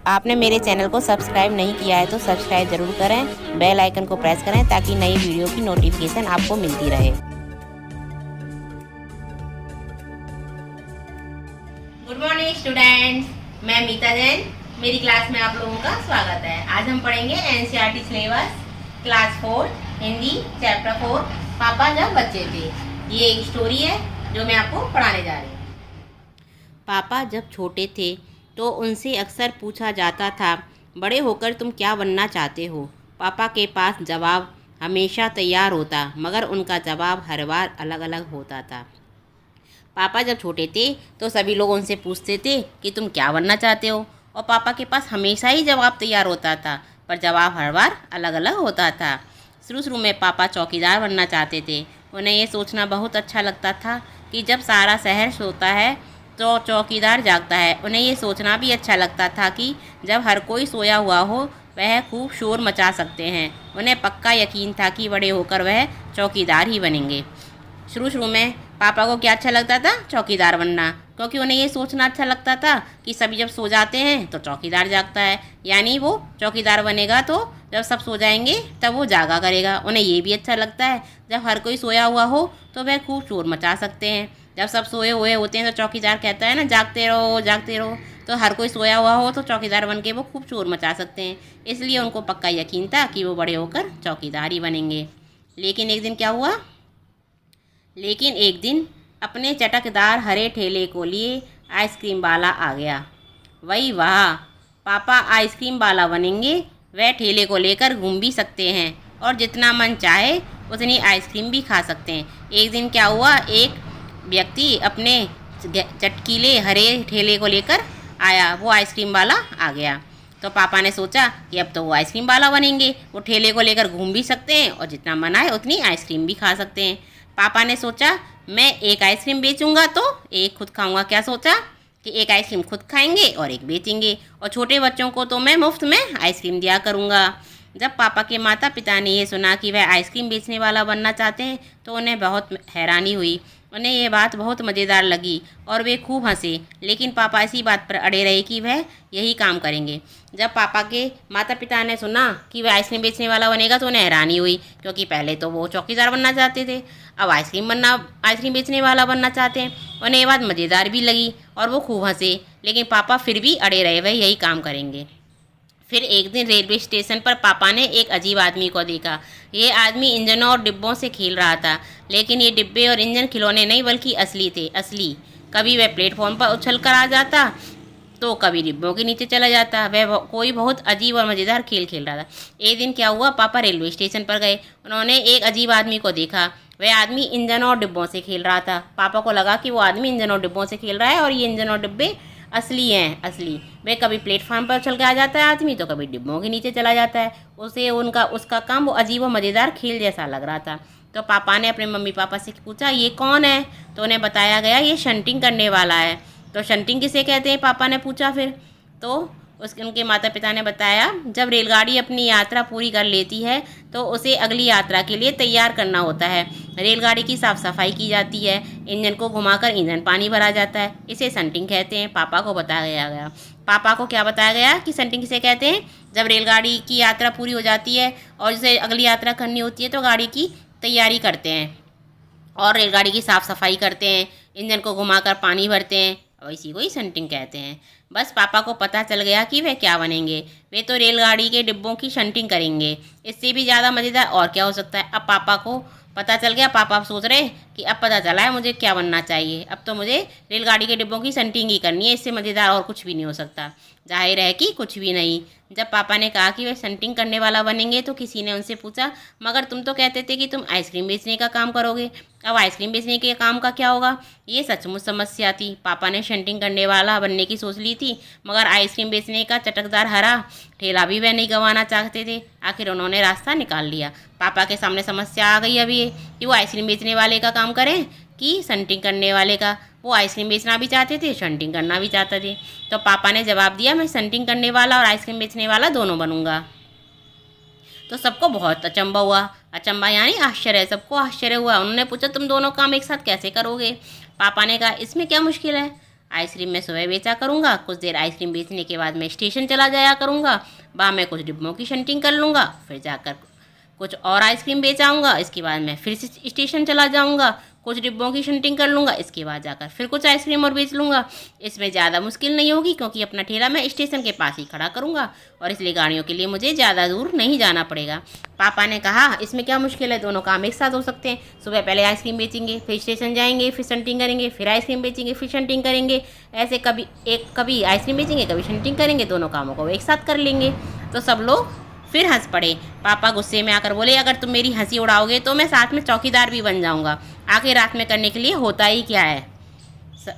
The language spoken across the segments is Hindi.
आपने मेरे चैनल को सब्सक्राइब नहीं किया है तो सब्सक्राइब ज़रूर करें, बेल आइकन को प्रेस करें ताकि नई वीडियो की नोटिफिकेशन आपको मिलती रहे। गुड मॉर्निंग स्टूडेंट्स, मैं मीता जैन, मेरी क्लास में आप लोगों का स्वागत है। आज हम पढ़ेंगे NCERT syllabus class 4 Hindi chapter 4 पापा जब बच्चे थे। ये एक स्टोरी है जो मैं आपको पढ़ाने जा रही हूँ। पापा जब छोटे थे तो उनसे अक्सर पूछा जाता था, बड़े होकर तुम क्या बनना चाहते हो। पापा के पास जवाब हमेशा तैयार होता, मगर उनका जवाब हर बार अलग अलग होता था। पापा जब छोटे थे तो सभी लोग उनसे पूछते थे कि तुम क्या बनना चाहते हो, और पापा के पास हमेशा ही जवाब तैयार होता था, पर जवाब हर बार अलग अलग होता था। शुरू में पापा चौकीदार बनना चाहते थे। उन्हें ये सोचना बहुत अच्छा लगता था कि जब सारा शहर सोता है तो चौकीदार जागता है। उन्हें ये सोचना भी अच्छा लगता था कि जब हर कोई सोया हुआ हो वह खूब शोर मचा सकते हैं। उन्हें पक्का यकीन था कि बड़े होकर वह चौकीदार ही बनेंगे। शुरू में पापा को क्या अच्छा लगता था? चौकीदार बनना, क्योंकि उन्हें ये सोचना अच्छा लगता था कि सभी जब सो जाते हैं तो चौकीदार जागता है, यानी वो चौकीदार बनेगा तो जब सब सो जाएंगे तब वो जागा करेगा। उन्हें ये भी अच्छा लगता है जब हर कोई सोया हुआ हो तो वह खूब शोर मचा सकते हैं। जब सब सोए हुए होते हैं तो चौकीदार कहता है ना, जागते रहो जागते रहो, तो हर कोई सोया हुआ हो तो चौकीदार बन के वो खूब शोर मचा सकते हैं। इसलिए उनको पक्का यकीन था कि वो बड़े होकर चौकीदार ही बनेंगे। लेकिन एक दिन अपने चटकदार हरे ठेले को लिए आइसक्रीम वाला आ गया। वही वाह, पापा आइसक्रीम वाला बनेंगे। वह ठेले को लेकर घूम भी सकते हैं और जितना मन चाहे उतनी आइसक्रीम भी खा सकते हैं। एक दिन क्या हुआ, एक व्यक्ति अपने चटकीले हरे ठेले को लेकर आया। वो आइसक्रीम वाला आ गया तो पापा ने सोचा कि अब तो वो आइसक्रीम वाला बनेंगे। वो ठेले को लेकर घूम भी सकते हैं और जितना मन आए उतनी आइसक्रीम भी खा सकते हैं। पापा ने सोचा मैं एक आइसक्रीम बेचूंगा तो एक खुद खाऊंगा। क्या सोचा कि एक आइसक्रीम खुद खाएंगे और एक बेचेंगे, और छोटे बच्चों को तो मैं मुफ्त में आइसक्रीम दिया करूँगा। जब पापा के माता पिता ने ये सुना कि वह आइसक्रीम बेचने वाला बनना चाहते हैं तो उन्हें बहुत हैरानी हुई। उन्हें ये बात बहुत मज़ेदार लगी और वे खूब हंसे। लेकिन पापा इसी बात पर अड़े रहे कि वह यही काम करेंगे। जब पापा के माता पिता ने सुना कि वह आइसक्रीम बेचने वाला बनेगा तो उन्हें हैरानी हुई, क्योंकि पहले तो वो चौकीदार बनना चाहते थे, अब आइसक्रीम बेचने वाला बनना चाहते हैं। उन्हें ये बात मज़ेदार भी लगी और वो खूब हंसे। लेकिन पापा फिर भी अड़े रहे, वह यही काम करेंगे। फिर एक दिन रेलवे स्टेशन पर पापा ने एक अजीब आदमी को देखा। ये आदमी इंजनों और डिब्बों से खेल रहा था, लेकिन ये डिब्बे और इंजन खिलौने नहीं बल्कि असली थे, असली। कभी वह प्लेटफॉर्म पर उछल कर आ जाता तो कभी डिब्बों के नीचे चला जाता। वह कोई बहुत अजीब और मज़ेदार खेल खेल रहा था। एक दिन क्या हुआ, पापा रेलवे स्टेशन पर गए। उन्होंने एक अजीब आदमी को देखा। वह आदमी इंजनों और डिब्बों से खेल रहा था। पापा को लगा कि वो आदमी इंजन और डिब्बों से खेल रहा है और ये इंजन और डिब्बे असली हैं, असली। वह कभी प्लेटफार्म पर उछल के आ जाता है आदमी तो कभी डिब्बों के नीचे चला जाता है। उसका काम वो अजीब व मज़ेदार खेल जैसा लग रहा था। तो पापा ने अपने मम्मी पापा से पूछा ये कौन है, तो उन्हें बताया गया ये शंटिंग करने वाला है। तो शंटिंग किसे कहते हैं, पापा ने पूछा। फिर तो उनके माता पिता ने बताया, जब रेलगाड़ी अपनी यात्रा पूरी कर लेती है तो उसे अगली यात्रा के लिए तैयार करना होता है। रेलगाड़ी की साफ़ सफाई की जाती है, इंजन को घुमाकर ईंधन पानी भरा जाता है, इसे शंटिंग कहते हैं। पापा को बताया गया। पापा को क्या बताया गया कि शंटिंग किसे कहते हैं? जब रेलगाड़ी की यात्रा पूरी हो जाती है और जिसे अगली यात्रा करनी होती है तो गाड़ी की तैयारी करते हैं और रेलगाड़ी की साफ़ सफाई करते हैं, इंजन को घुमाकर पानी भरते हैं, और इसी को ही शंटिंग कहते हैं। बस पापा को पता चल गया कि वे क्या बनेंगे। वे तो रेलगाड़ी के डिब्बों की शंटिंग करेंगे। इससे भी ज़्यादा मज़ेदार और क्या हो सकता है। अब पापा को पता चल गया। पापा सोच रहे कि अब पता चला है मुझे क्या बनना चाहिए, अब तो मुझे रेलगाड़ी के डिब्बों की शंटिंग ही करनी है, इससे मज़ेदार और कुछ भी नहीं हो सकता। जाहिर है कि कुछ भी नहीं। जब पापा ने कहा कि वे शंटिंग करने वाला बनेंगे तो किसी ने उनसे पूछा, मगर तुम तो कहते थे कि तुम आइसक्रीम बेचने का काम करोगे, अब आइसक्रीम बेचने के काम का क्या होगा? ये सचमुच समस्या थी। पापा ने शंटिंग करने वाला बनने की सोच ली थी, मगर आइसक्रीम बेचने का चटकदार हरा ठेला भी वह नहीं गंवाना चाहते थे। आखिर उन्होंने रास्ता निकाल लिया। पापा के सामने समस्या आ गई अभी कि वो आइसक्रीम बेचने वाले का काम करें कि शंटिंग करने वाले का। वो आइसक्रीम बेचना भी चाहते थे, शंटिंग करना भी चाहते थे। तो पापा ने जवाब दिया, मैं शंटिंग करने वाला और आइसक्रीम बेचने वाला दोनों बनूंगा। तो सबको बहुत अचंभा हुआ। अचंभा यानी आश्चर्य, सबको आश्चर्य हुआ। उन्होंने पूछा तुम दोनों काम एक साथ कैसे करोगे? पापा ने कहा इसमें क्या मुश्किल है, आइसक्रीम मैं सुबह बेचा करूँगा, कुछ देर आइसक्रीम बेचने के बाद मैं स्टेशन चला जाया करूँगा, वहाँ मैं कुछ डिब्बों की शंटिंग कर लूँगा, फिर जाकर कुछ और आइसक्रीम बेच आऊँगा, इसके बाद मैं फिर से स्टेशन चला जाऊँगा, कुछ डिब्बों की शंटिंग कर लूँगा, इसके बाद जाकर फिर कुछ आइसक्रीम और बेच लूँगा। इसमें ज़्यादा मुश्किल नहीं होगी क्योंकि अपना ठेला मैं स्टेशन के पास ही खड़ा करूँगा और इसलिए गाड़ियों के लिए मुझे ज़्यादा दूर नहीं जाना पड़ेगा। पापा ने कहा इसमें क्या मुश्किल है, दोनों काम एक साथ हो सकते हैं। सुबह पहले आइसक्रीम बेचेंगे, फिर स्टेशन जाएंगे, फिर शंटिंग करेंगे, फिर आइसक्रीम बेचेंगे, फिर शंटिंग करेंगे। ऐसे कभी आइसक्रीम बेचेंगे, कभी शंटिंग करेंगे, दोनों कामों को एक साथ कर लेंगे। तो सब लोग फिर हंस पड़े। पापा गुस्से में आकर बोले अगर तुम मेरी हंसी उड़ाओगे तो मैं साथ में चौकीदार भी बन जाऊंगा, आखिर रात में करने के लिए होता ही क्या है।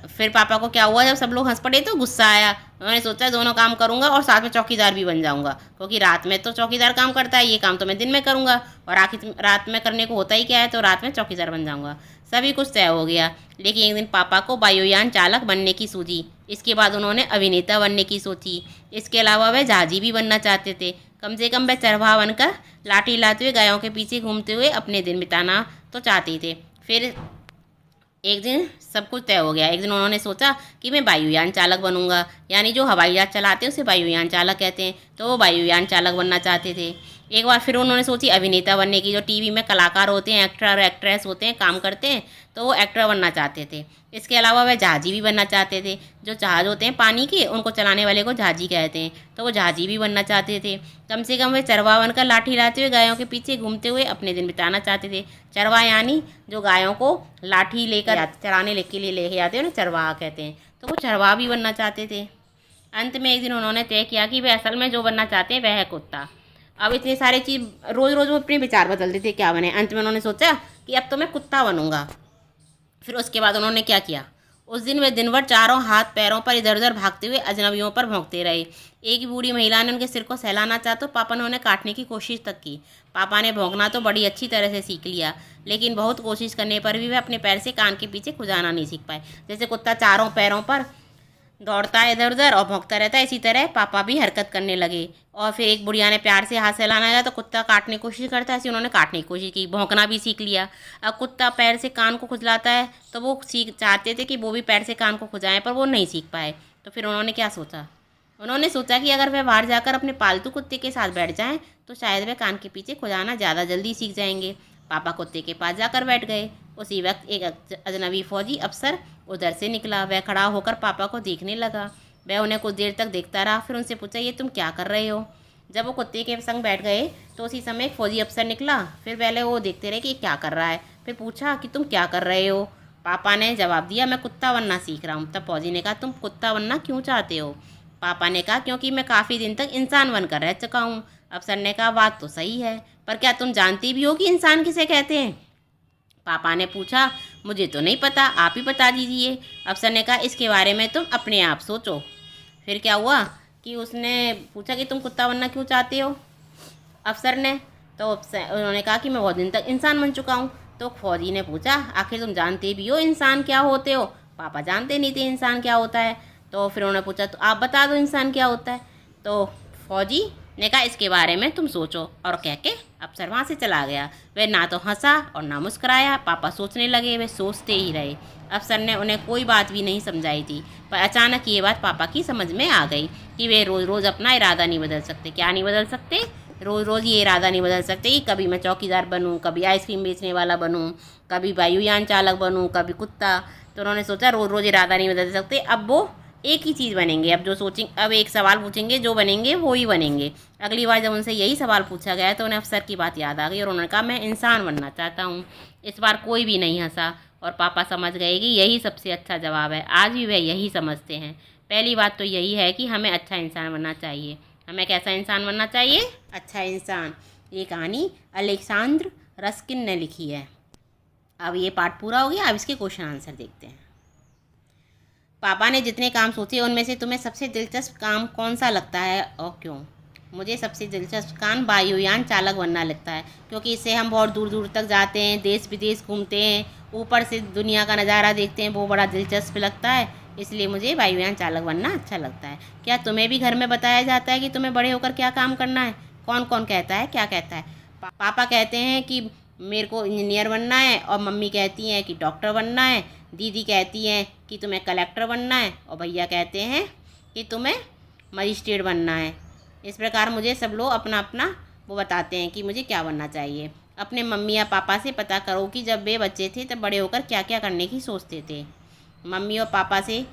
फिर पापा को क्या हुआ, जब सब लोग हंस पड़े तो गुस्सा आया। उन्होंने सोचा दोनों काम करूंगा और साथ में चौकीदार भी बन जाऊंगा, क्योंकि रात में तो चौकीदार काम करता है, ये काम तो मैं दिन में करूंगा और आखिर रात में करने को होता ही क्या है, तो रात में चौकीदार बन जाऊंगा। सभी कुछ तय हो गया। लेकिन एक दिन पापा को वायुयान चालक बनने की सूझी। इसके बाद उन्होंने अभिनेता बनने की सोची। इसके अलावा वह जहाजी भी बनना चाहते थे। कम से कम वह चरवाहा बनकर लाठी लाते हुए गायों के पीछे घूमते हुए अपने दिन बिताना तो चाहते थे। फिर एक दिन सब कुछ तय हो गया। एक दिन उन्होंने सोचा कि मैं वायुयान चालक बनूंगा, यानी जो हवाई जहाज चलाते हैं उसे वायुयान चालक कहते हैं, तो वो वायुयान चालक बनना चाहते थे। एक बार फिर उन्होंने सोची अभिनेता बनने की, जो टीवी में कलाकार होते हैं, एक्टर और एक्ट्रेस होते हैं, काम करते हैं, तो वो एक्टर बनना चाहते थे। इसके अलावा वह जहाजी भी बनना चाहते थे। जो जहाज होते हैं पानी के, उनको चलाने वाले को जहाजी कहते हैं, तो वो जहाजी भी बनना चाहते थे। कम से कम वे चरवाहा बनकर लाठी लाते हुए गायों के पीछे घूमते हुए अपने दिन बिताना चाहते थे। चरवाहा यानी जो गायों को लाठी लेकर चराने के लिए लेके आते हैं ना, चरवाहा कहते हैं, तो वो चरवाहा भी बनना चाहते थे। अंत में एक दिन उन्होंने तय किया कि वे असल में जो बनना चाहते हैं वह है कुत्ता। अब इतने सारे चीज़ रोज़ रोज़ वो अपने विचार बदलते थे क्या बने। अंत में उन्होंने सोचा कि अब तो मैं कुत्ता बनूंगा। फिर उसके बाद उन्होंने क्या किया, उस दिन वे दिन भर चारों हाथ पैरों पर इधर उधर भागते हुए अजनबियों पर भौंकते रहे। एक बूढ़ी महिला ने उनके सिर को सहलाना चाहा तो पापा ने उन्हें काटने की कोशिश तक की। पापा ने भौंकना तो बड़ी अच्छी तरह से सीख लिया, लेकिन बहुत कोशिश करने पर भी वे अपने पैर से कान के पीछे खुजाना नहीं सीख पाए। जैसे कुत्ता चारों पैरों पर दौड़ता है इधर उधर और भौंकता रहता है, इसी तरह पापा भी हरकत करने लगे। और फिर एक बुढ़िया ने प्यार से हाथ सहलाना गया तो कुत्ता काटने की कोशिश करता है, ऐसे उन्होंने काटने की कोशिश की, भौंकना भी सीख लिया। अब कुत्ता पैर से कान को खुजलाता है तो वो चाहते थे कि वो भी पैर से कान को खुजाएं, पर वो नहीं सीख पाए। तो फिर उन्होंने क्या सोचा, उन्होंने सोचा कि अगर वह बाहर जाकर अपने पालतू कुत्ते के साथ बैठ जाएं तो शायद वह कान के पीछे खुजाना ज़्यादा जल्दी सीख जाएंगे। पापा कुत्ते के पास जाकर बैठ गए। उसी वक्त एक अजनबी फौजी अफसर उधर से निकला। वह खड़ा होकर पापा को देखने लगा। वह उन्हें कुछ देर तक देखता रहा, फिर उनसे पूछा ये तुम क्या कर रहे हो। जब वो कुत्ते के संग बैठ गए तो उसी समय एक फौजी अफसर निकला। फिर पहले वो देखते रहे कि क्या कर रहा है, फिर पूछा कि तुम क्या कर रहे हो। पापा ने जवाब दिया मैं कुत्ता बनना सीख रहा हूँ। तब फौजी ने कहा तुम कुत्ता बनना क्यों चाहते हो। पापा ने कहा क्योंकि मैं काफ़ी दिन तक इंसान बनकर रह चुका हूँ। अफसर ने कहा बात तो सही है, पर क्या तुम जानती भी हो कि इंसान किसे कहते हैं। पापा ने पूछा मुझे तो नहीं पता, आप ही बता दीजिए। अफसर ने कहा इसके बारे में तुम अपने आप सोचो। फिर क्या हुआ कि उसने पूछा कि तुम कुत्ता बनना क्यों चाहते हो अफसर ने। तो उन्होंने कहा कि मैं बहुत दिन तक इंसान बन चुका हूँ। तो फौजी ने पूछा आखिर तुम जानते भी हो इंसान क्या होते हो। पापा जानते नहीं थे इंसान क्या होता है। तो फिर उन्होंने पूछा तो आप बता दो इंसान क्या होता है। तो फौजी ने कहा इसके बारे में तुम सोचो, और कह के अफसर वहाँ से चला गया। वह ना तो हंसा और ना मुस्कुराया। पापा सोचने लगे, वे सोचते ही रहे। अफसर ने उन्हें कोई बात भी नहीं समझाई थी, पर अचानक ये बात पापा की समझ में आ गई कि वे रोज़ रोज़ अपना इरादा नहीं बदल सकते। क्या नहीं बदल सकते, रोज़ रोज़ ये इरादा नहीं बदल सकते कि कभी मैं चौकीदार बनूं, कभी आइसक्रीम बेचने वाला बनूं, कभी वायुयान चालक बनूं, कभी कुत्ता। तो उन्होंने सोचा रोज़ रोज़ इरादा नहीं बदल सकते, अब वो एक ही चीज़ बनेंगे। अब जो सोचेंगे, अब एक सवाल पूछेंगे, जो बनेंगे वो ही बनेंगे। अगली बार जब उनसे यही सवाल पूछा गया तो उन्हें अफसर की बात याद आ गई और उन्होंने कहा मैं इंसान बनना चाहता हूँ। इस बार कोई भी नहीं हंसा और पापा समझ गए कि यही सबसे अच्छा जवाब है। आज भी वह यही समझते हैं। पहली बात तो यही है कि हमें अच्छा इंसान बनना चाहिए। हमें कैसा इंसान बनना चाहिए, अच्छा इंसान। ये कहानी अलेक्जेंडर रस्किन ने लिखी है। अब ये पार्ट पूरा हो गया, अब इसके क्वेश्चन आंसर देखते हैं। पापा ने जितने काम सोचे उनमें से तुम्हें सबसे दिलचस्प काम कौन सा लगता है और क्यों। मुझे सबसे दिलचस्प काम वायुयान चालक बनना लगता है, क्योंकि इससे हम बहुत दूर दूर तक जाते हैं, देश विदेश घूमते हैं, ऊपर से दुनिया का नज़ारा देखते हैं, वो बड़ा दिलचस्प लगता है। इसलिए मुझे वायुयान चालक बनना अच्छा लगता है। क्या तुम्हें भी घर में बताया जाता है कि तुम्हें बड़े होकर क्या काम करना है। कौन कौन कहता है, क्या कहता है। पापा कहते हैं कि मेरे को इंजीनियर बनना है और मम्मी कहती हैं कि डॉक्टर बनना है। दीदी कहती हैं कि तुम्हें कलेक्टर बनना है और भैया कहते हैं कि तुम्हें मजिस्ट्रेट बनना है। इस प्रकार मुझे सब लोग अपना अपना वो बताते हैं कि मुझे क्या बनना चाहिए। अपने मम्मी या पापा से पता करो कि जब वे बच्चे थे तब बड़े होकर क्या क्या करने की सोचते थे। मम्मी और पापा से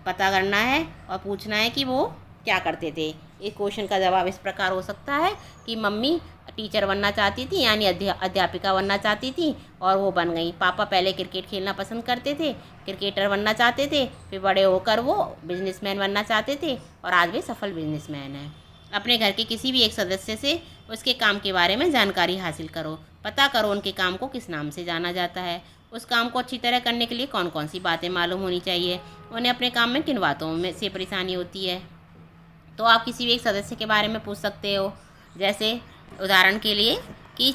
पता करना है और पूछना है कि वो क्या करते थे। इस क्वेश्चन का जवाब इस प्रकार हो सकता है कि मम्मी टीचर बनना चाहती थी यानी अध्यापिका बनना चाहती थी और वो बन गई। पापा पहले क्रिकेट खेलना पसंद करते थे, क्रिकेटर बनना चाहते थे, फिर बड़े होकर वो बिजनेसमैन बनना चाहते थे और आज वे सफल बिजनेसमैन हैं। अपने घर के किसी भी एक सदस्य से उसके काम के बारे में जानकारी हासिल करो। पता करो उनके काम को किस नाम से जाना जाता है, उस काम को अच्छी तरह करने के लिए कौन कौन सी बातें मालूम होनी चाहिए, उन्हें अपने काम में किन बातों में से परेशानी होती है। तो आप किसी भी एक सदस्य के बारे में पूछ सकते हो, जैसे उदाहरण के लिए कि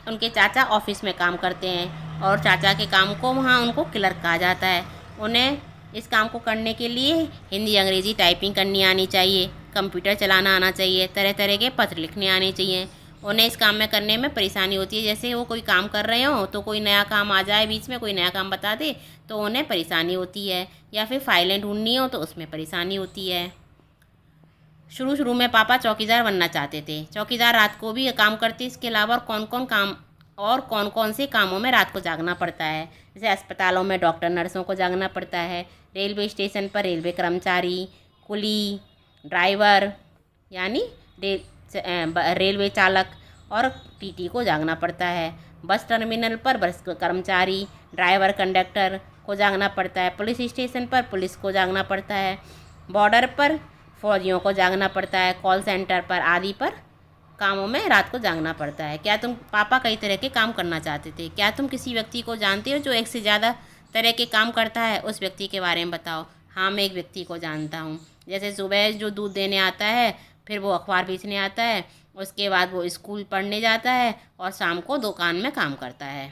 उनके चाचा ऑफिस में काम करते हैं और चाचा के काम को वहाँ उनको क्लर्क कहा जाता है। उन्हें इस काम को करने के लिए हिंदी अंग्रेजी टाइपिंग करनी आनी चाहिए, कंप्यूटर चलाना आना चाहिए, तरह तरह के पत्र लिखने आने चाहिए। उन्हें इस काम में करने में परेशानी होती है, जैसे वो कोई काम कर रहे हो तो कोई नया काम आ जाए, बीच में कोई नया काम बता दे तो उन्हें परेशानी होती है, या फिर फाइलें ढूंढनी हो तो उसमें परेशानी होती है। शुरू शुरू में पापा चौकीदार बनना चाहते थे। चौकीदार रात को भी काम करते, इसके अलावा कौन कौन से कामों में रात को जागना पड़ता है, जैसे अस्पतालों में डॉक्टर नर्सों को जागना पड़ता है, रेलवे स्टेशन पर रेलवे कर्मचारी, कुली, ड्राइवर यानी रेलवे चालक और टीटी को जागना पड़ता है। बस टर्मिनल पर बस कर्मचारी, ड्राइवर, कंडक्टर को जागना पड़ता है। पुलिस स्टेशन पर पुलिस को जागना पड़ता है। बॉर्डर पर फौजियों को जागना पड़ता है। कॉल सेंटर पर आदि पर कामों में रात को जागना पड़ता है। क्या तुम पापा कई तरह के काम करना चाहते थे? क्या तुम किसी व्यक्ति को जानते हो जो एक से ज़्यादा तरह के काम करता है? उस व्यक्ति के बारे में बताओ। हाँ, मैं एक व्यक्ति को जानता हूँ। जैसे सुबह जो दूध देने आता है, फिर वो अखबार बेचने आता है, उसके बाद वो स्कूल पढ़ने जाता है और शाम को दुकान में काम करता है।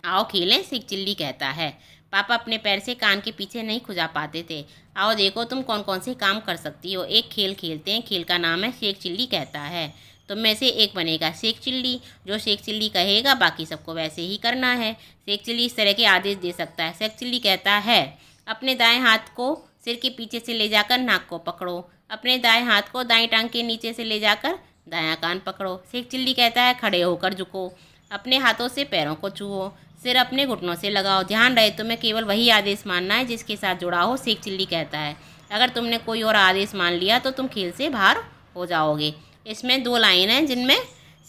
आओ खेलें, शेख चिल्ली कहता है। पापा अपने पैर से कान के पीछे नहीं खुजा पाते थे। आओ देखो तुम कौन कौन से काम कर सकती हो। एक खेल खेलते हैं, खेल का नाम है शेख चिल्ली कहता है। तुम में से एक बनेगा शेख चिल्ली। जो शेख चिल्ली कहेगा बाकी सबको वैसे ही करना है। शेख चिल्ली इस तरह के आदेश दे सकता है। शेख चिल्ली कहता है, अपने दाएं हाथ को सिर के पीछे से ले जाकर नाक को पकड़ो। अपने दाएं हाथ को दाएं टांग के नीचे से ले जाकर दायां कान पकड़ो। शेख चिल्ली कहता है, खड़े होकर झुको। अपने हाथों से पैरों को छुओ। सिर अपने घुटनों से लगाओ। ध्यान रहे तुम्हें केवल वही आदेश मानना है जिसके साथ जुड़ा हो, शेख चिल्ली कहता है। अगर तुमने कोई और आदेश मान लिया तो तुम खेल से बाहर हो जाओगे। इसमें दो लाइन हैं जिनमें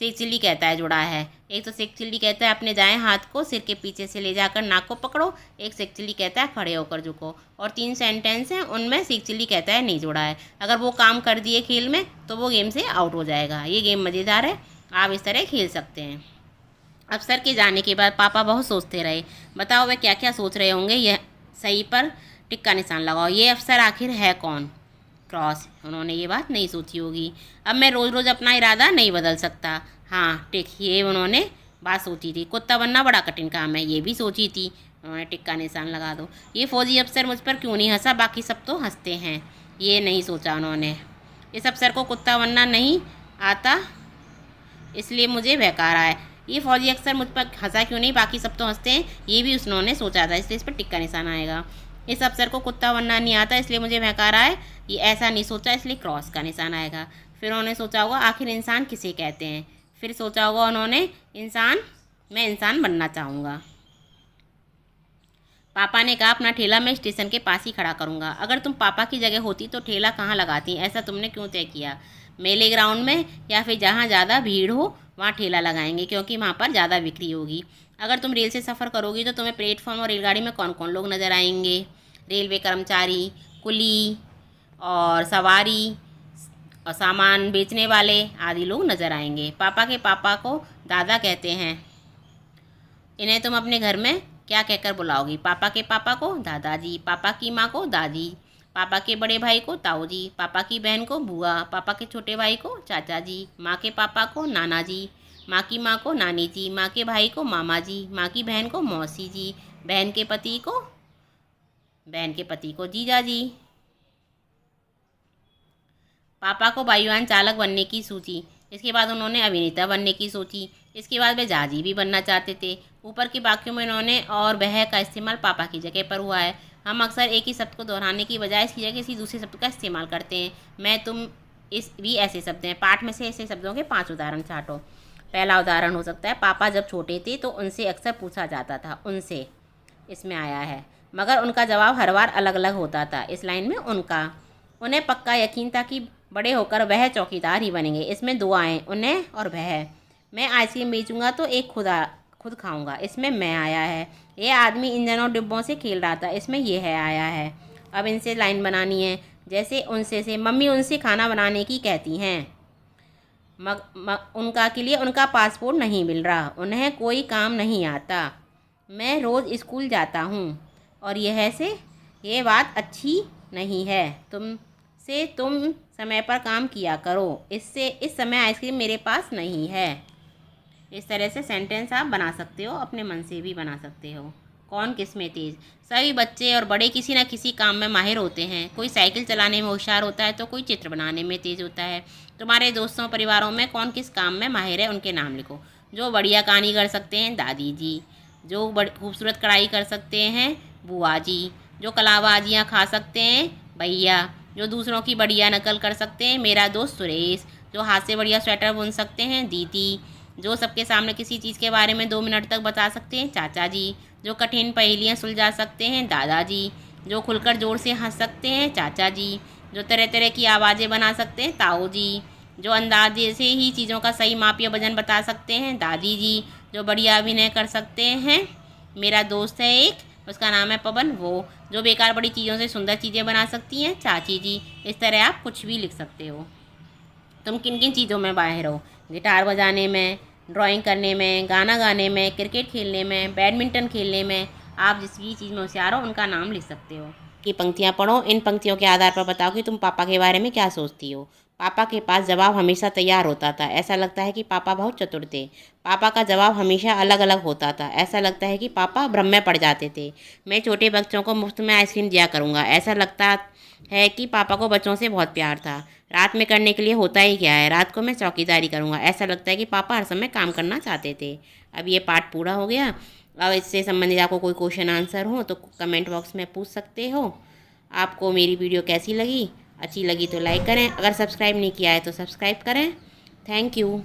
शेख चिल्ली कहता है जुड़ा है। एक तो शेख चिल्ली कहता है अपने दाएं हाथ को सिर के पीछे से ले जाकर नाक को पकड़ो। एक शेख चिल्ली कहता है खड़े होकर झुको। और 3 सेंटेंस हैं, उनमें शेख चिल्ली कहता है नहीं जुड़ा है। अगर वो काम कर दिए खेल में तो वो गेम से आउट हो जाएगा। ये गेम मज़ेदार है, आप इस तरह खेल सकते हैं। अफसर के जाने के बाद पापा बहुत सोचते रहे। बताओ वे क्या क्या सोच रहे होंगे। यह सही पर टिक्का निशान लगाओ। ये अफसर आखिर है कौन? क्रॉस। उन्होंने ये बात नहीं सोची होगी। अब मैं रोज़ रोज़ अपना इरादा नहीं बदल सकता। हाँ, टिक। ये उन्होंने बात सोची थी। कुत्ता बनना बड़ा कठिन काम है, ये भी सोची थी। उन्होंने टिक्का निशान लगा दो। ये फौजी अफसर मुझ पर क्यों नहीं हंसा, बाकी सब तो हंसते हैं। ये नहीं सोचा उन्होंने। इस अफसर को कुत्ता बनना नहीं आता इसलिए मुझे बहका रहा है। ये फौजी अक्सर मुझ पर हंसा क्यों नहीं, बाकी सब तो हंसते हैं। ये भी उन्होंने सोचा था, इसलिए इस पर टिक्का निशान आएगा। इस अफसर को कुत्ता बनना नहीं आता इसलिए मुझे बहका रहा है। ये ऐसा नहीं सोचा इसलिए क्रॉस का निशान आएगा। फिर उन्होंने सोचा होगा आखिर इंसान किसे कहते हैं। फिर सोचा होगा उन्होंने मैं इंसान बनना चाहूँगा। पापा ने कहा अपना ठेला मैं स्टेशन के पास ही खड़ा करूँगा। अगर तुम पापा की जगह होती तो ठेला कहाँ लगाती, ऐसा तुमने क्यों तय किया? मेले ग्राउंड में या फिर जहाँ ज़्यादा भीड़ हो वहाँ ठेला लगाएंगे, क्योंकि वहाँ पर ज़्यादा बिक्री होगी। अगर तुम रेल से सफ़र करोगी तो तुम्हें प्लेटफॉर्म और रेलगाड़ी में कौन कौन लोग नज़र आएंगे? रेलवे कर्मचारी, कुली और सवारी और सामान बेचने वाले आदि लोग नज़र आएंगे। पापा के पापा को दादा कहते हैं। इन्हें तुम अपने घर में क्या कहकर बुलाओगी? पापा के पापा को दादाजी, पापा की माँ को दादी, पापा के बड़े भाई को ताऊ जी, पापा की बहन को बुआ, पापा के छोटे भाई को चाचा जी, माँ के पापा को नाना जी, माँ की माँ को नानी जी, माँ के भाई को मामा जी, माँ की बहन को मौसी जी, बहन के पति को जीजा जी। पापा को वायुयान चालक बनने की सोची। इसके बाद उन्होंने अभिनेता बनने की सोची। इसके बाद वे जाजी भी बनना चाहते थे। ऊपर के वाक्यों में इन्होंने और वह का इस्तेमाल पापा की जगह पर हुआ है। हम अक्सर एक ही शब्द को दोहराने की बजाय इसकी जगह किसी दूसरे शब्द का इस्तेमाल करते हैं। मैं, तुम, इस भी ऐसे शब्द हैं। पाठ में से ऐसे शब्दों के 5 उदाहरण छांटो। पहला उदाहरण हो सकता है, पापा जब छोटे थे तो उनसे अक्सर पूछा जाता था। उनसे इसमें आया है, मगर उनका जवाब हर बार अलग अलग होता था। इस लाइन में उनका। उन्हें पक्का यकीन था कि बड़े होकर वह चौकीदार ही बनेंगे। इसमें 2 आए, उन्हें और वह। मैं आइसक्रीम बेचूंगा तो एक खुद खाऊंगा। इसमें मैं आया है। ये आदमी इन दोनों डिब्बों से खेल रहा था। इसमें यह है आया है। अब इनसे लाइन बनानी है। जैसे उनसे से, मम्मी उनसे खाना बनाने की कहती हैं। उनका के लिए उनका पासपोर्ट नहीं मिल रहा। उन्हें कोई काम नहीं आता। मैं रोज़ स्कूल जाता हूँ। और यह से, ये बात अच्छी नहीं है। तुम समय पर काम किया करो। इससे, इस समय आइसक्रीम मेरे पास नहीं है। इस तरह से सेंटेंस आप बना सकते हो, अपने मन से भी बना सकते हो। कौन किस में तेज़? सभी बच्चे और बड़े किसी न किसी काम में माहिर होते हैं। कोई साइकिल चलाने में होशियार होता है तो कोई चित्र बनाने में तेज़ होता है। तुम्हारे दोस्तों परिवारों में कौन किस काम में माहिर है, उनके नाम लिखो। जो बढ़िया कहानी कर सकते हैं, दादी जी। जो खूबसूरत कढ़ाई कर सकते हैं, बुआ जी। जो कलाबाजियाँ खा सकते हैं, भैया। जो दूसरों की बढ़िया नकल कर सकते हैं, मेरा दोस्त सुरेश। जो हाथ से बढ़िया स्वेटर बुन सकते हैं, दीदी। जो सबके सामने किसी चीज़ के बारे में 2 मिनट तक बता सकते हैं, चाचा जी। जो कठिन पहेलियाँ सुलझा सकते हैं, दादाजी। जो खुलकर ज़ोर से हंस सकते हैं, चाचा जी। जो तरह तरह की आवाज़ें बना सकते हैं, ताऊ जी। जो अंदाजे से ही चीज़ों का सही माप या वजन बता सकते हैं, दादी जी। जो बढ़िया अभिनय कर सकते हैं, मेरा दोस्त है एक, उसका नाम है पवन, वो। जो बेकार बड़ी चीज़ों से सुंदर चीज़ें बना सकती हैं, चाची जी। इस तरह आप कुछ भी लिख सकते हो। तुम किन किन चीज़ों में माहिर हो? गिटार बजाने में, ड्राइंग करने में, गाना गाने में, क्रिकेट खेलने में, बैडमिंटन खेलने में। आप जिस भी चीज़ में होशियार हो उनका नाम लिख सकते हो। की पंक्तियाँ पढ़ो। इन पंक्तियों के आधार पर बताओ कि तुम पापा के बारे में क्या सोचती हो। पापा के पास जवाब हमेशा तैयार होता था। ऐसा लगता है कि पापा बहुत चतुर थे। पापा का जवाब हमेशा अलग अलग होता था। ऐसा लगता है कि पापा भ्रम में पड़ जाते थे। मैं छोटे बच्चों को मुफ्त में आइसक्रीम दिया करूँगा। ऐसा लगता है कि पापा को बच्चों से बहुत प्यार था। रात में करने के लिए होता ही क्या है, रात को मैं चौकीदारी करूँगा। ऐसा लगता है कि पापा हर समय काम करना चाहते थे। अब ये पार्ट पूरा हो गया। अब इससे संबंधित आपको कोई क्वेश्चन आंसर हो तो कमेंट बॉक्स में पूछ सकते हो। आपको मेरी वीडियो कैसी लगी? अच्छी लगी तो लाइक करें। अगर सब्सक्राइब नहीं किया है तो सब्सक्राइब करें। Thank you.